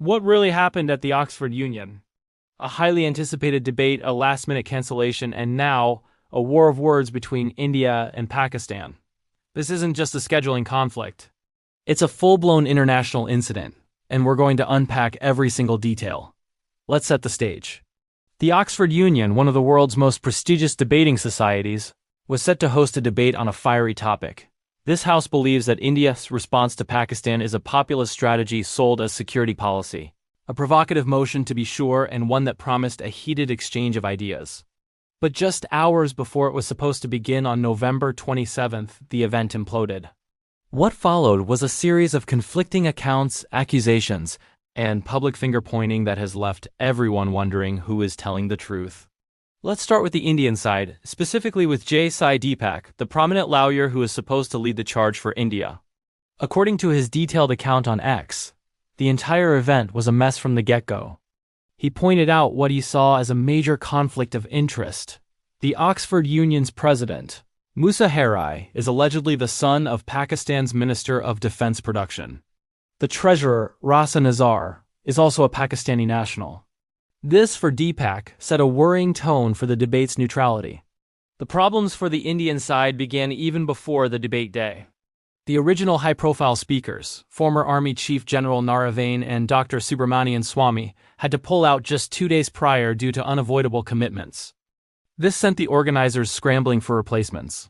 What really happened at the Oxford Union? A highly anticipated debate, a last-minute cancellation, and now a war of words between India and Pakistan. This isn't just a scheduling conflict. It's a full-blown international incident, and we're going to unpack every single detail. Let's set the stage. The Oxford Union, one of the world's most prestigious debating societies, was set to host a debate on a fiery topic. This house believes that India's response to Pakistan is a populist strategy sold as security policy. A provocative motion to be sure, and one that promised a heated exchange of ideas. But just hours before it was supposed to begin on November 27th, the event imploded. What followed was a series of conflicting accounts, accusations, and public finger-pointing that has left everyone wondering who is telling the truth. Let's start with the Indian side, specifically with Deepak, the prominent lawyer who is supposed to lead the charge for India. According to his detailed account on X, the entire event was a mess from the get-go. He pointed out what he saw as a major conflict of interest. The Oxford Union's president, Musa Hari, is allegedly the son of Pakistan's Minister of Defense Production. The treasurer, Rasa Nazar, is also a Pakistani national. This, for Deepak, set a worrying tone for the debate's neutrality. The problems for the Indian side began even before the debate day. The original high-profile speakers, former Army Chief General Naravane and Dr. Subramanian Swamy, had to pull out just 2 days prior due to unavoidable commitments. This sent the organizers scrambling for replacements.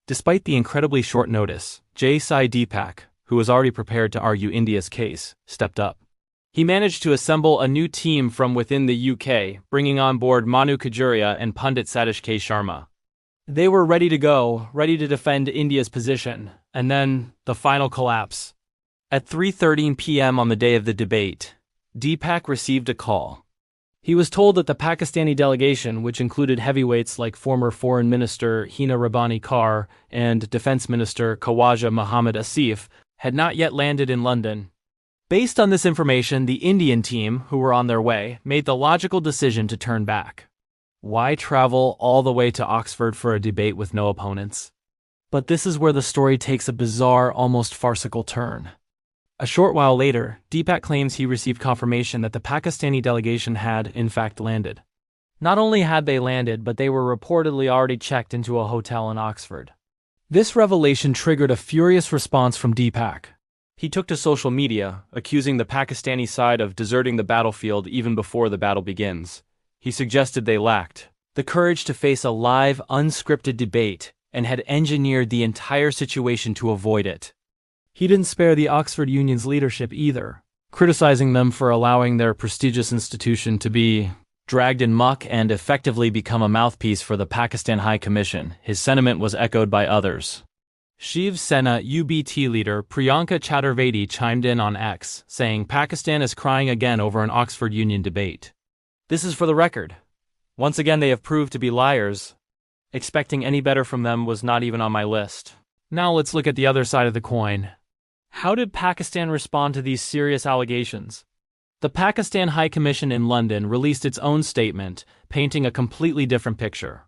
Despite the incredibly short notice, Deepak, who was already prepared to argue India's case, stepped up. He managed to assemble a new team from within the UK, bringing on board Manu Kajuria and pundit Satish K. Sharma. They were ready to go, ready to defend India's position, and then the final collapse. At 3:13 p.m. on the day of the debate, Deepak received a call. He was told that the Pakistani delegation, which included heavyweights like former Foreign Minister Hina Rabbani Kar and Defense Minister Khawaja Muhammad Asif, had not yet landed in London. Based on this information, the Indian team, who were on their way, made the logical decision to turn back. Why travel all the way to Oxford for a debate with no opponents? But this is where the story takes a bizarre, almost farcical turn. A short while later, Deepak claims he received confirmation that the Pakistani delegation had, in fact, landed. Not only had they landed, but they were reportedly already checked into a hotel in Oxford. This revelation triggered a furious response from Deepak. He took to social media, accusing the Pakistani side of deserting the battlefield even before the battle begins. He suggested they lacked the courage to face a live, unscripted debate and had engineered the entire situation to avoid it. He didn't spare the Oxford Union's leadership either, criticizing them for allowing their prestigious institution to be dragged in muck and effectively become a mouthpiece for the Pakistan High Commission. His sentiment was echoed by others. Shiv Sena UBT leader Priyanka Chaturvedi chimed in on X, saying Pakistan is crying again over an Oxford Union debate. This is for the record. Once again they have proved to be liars. Expecting any better from them was not even on my list. Now let's look at the other side of the coin. How did Pakistan respond to these serious allegations? The Pakistan High Commission in London released its own statement, painting a completely different picture.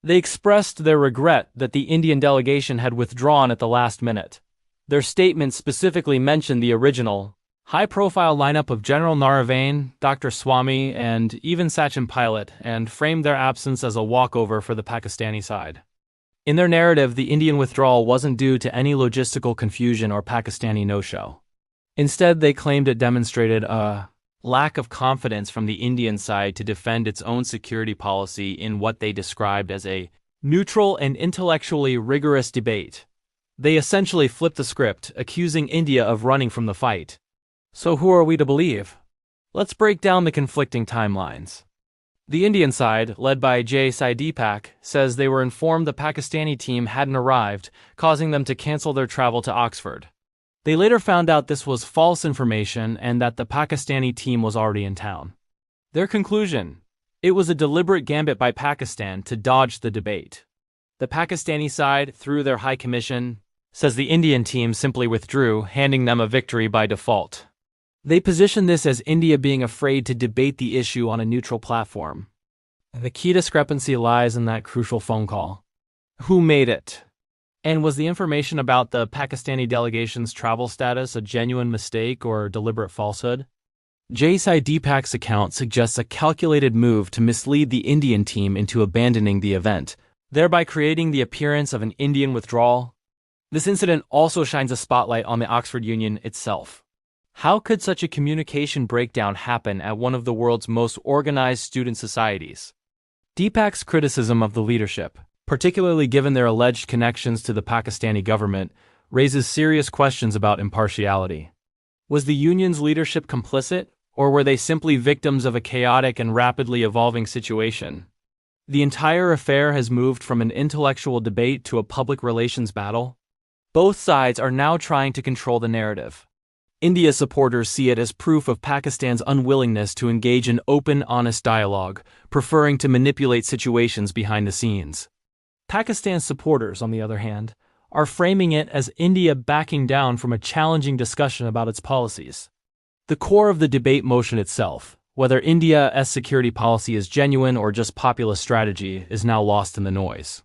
They expressed their regret that the Indian delegation had withdrawn at the last minute. Their statement specifically mentioned the original, high-profile lineup of General Naravane, Dr. Swamy, and even Sachin Pilot, and framed their absence as a walkover for the Pakistani side. In their narrative, the Indian withdrawal wasn't due to any logistical confusion or Pakistani no-show. Instead, they claimed it demonstrated a lack of confidence from the Indian side to defend its own security policy in what they described as a neutral and intellectually rigorous debate. They essentially flipped the script, accusing India of running from the fight. So who are we to believe? Let's break down the conflicting timelines. The Indian side, led by Deepak, says they were informed the Pakistani team hadn't arrived, causing them to cancel their travel to Oxford. They later found out this was false information and that the Pakistani team was already in town. Their conclusion: it was a deliberate gambit by Pakistan to dodge the debate. The Pakistani side, through their High Commission, says the Indian team simply withdrew, handing them a victory by default. They position this as India being afraid to debate the issue on a neutral platform. The key discrepancy lies in that crucial phone call. Who made it? And was the information about the Pakistani delegation's travel status a genuine mistake or deliberate falsehood? Deepak's account suggests a calculated move to mislead the Indian team into abandoning the event, thereby creating the appearance of an Indian withdrawal. This incident also shines a spotlight on the Oxford Union itself. How could such a communication breakdown happen at one of the world's most organized student societies? Deepak's criticism of the leadership, particularly given their alleged connections to the Pakistani government, raises serious questions about impartiality. Was the union's leadership complicit, or were they simply victims of a chaotic and rapidly evolving situation? The entire affair has moved from an intellectual debate to a public relations battle. Both sides are now trying to control the narrative. India supporters see it as proof of Pakistan's unwillingness to engage in open, honest dialogue, preferring to manipulate situations behind the scenes. Pakistan's supporters, on the other hand, are framing it as India backing down from a challenging discussion about its policies. The core of the debate motion itself, whether India's security policy is genuine or just populist strategy, is now lost in the noise.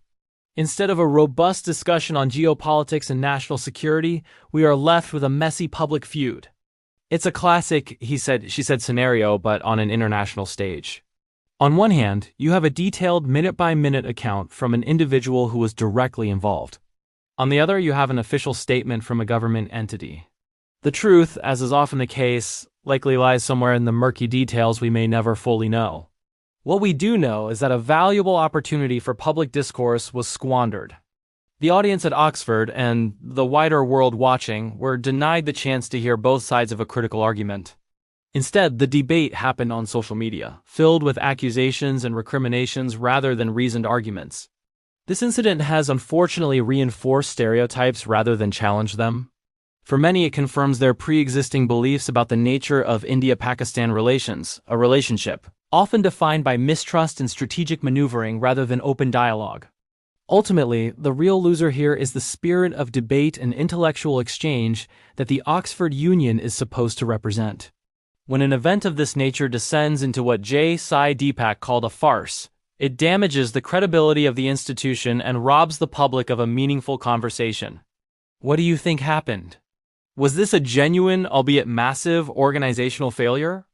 Instead of a robust discussion on geopolitics and national security, we are left with a messy public feud. It's a classic he said, she said scenario, but on an international stage. On one hand, you have a detailed minute-by-minute account from an individual who was directly involved. On the other, you have an official statement from a government entity. The truth, as is often the case, likely lies somewhere in the murky details we may never fully know. What we do know is that a valuable opportunity for public discourse was squandered. The audience at Oxford and the wider world watching were denied the chance to hear both sides of a critical argument. Instead, the debate happened on social media, filled with accusations and recriminations rather than reasoned arguments. This incident has unfortunately reinforced stereotypes rather than challenged them. For many, it confirms their pre-existing beliefs about the nature of India-Pakistan relations, a relationship often defined by mistrust and strategic maneuvering rather than open dialogue. Ultimately, the real loser here is the spirit of debate and intellectual exchange that the Oxford Union is supposed to represent. When an event of this nature descends into what Deepak called a farce, it damages the credibility of the institution and robs the public of a meaningful conversation. What do you think happened? Was this a genuine, albeit massive, organizational failure?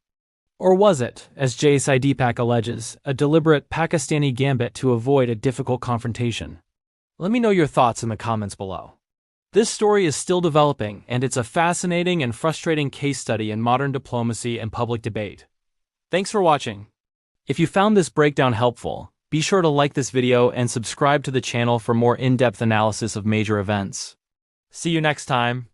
Or was it, as Deepak alleges, a deliberate Pakistani gambit to avoid a difficult confrontation? Let me know your thoughts in the comments below. This story is still developing, and it's a fascinating and frustrating case study in modern diplomacy and public debate. Thanks for watching. If you found this breakdown helpful, be sure to like this video and subscribe to the channel for more in-depth analysis of major events. See you next time.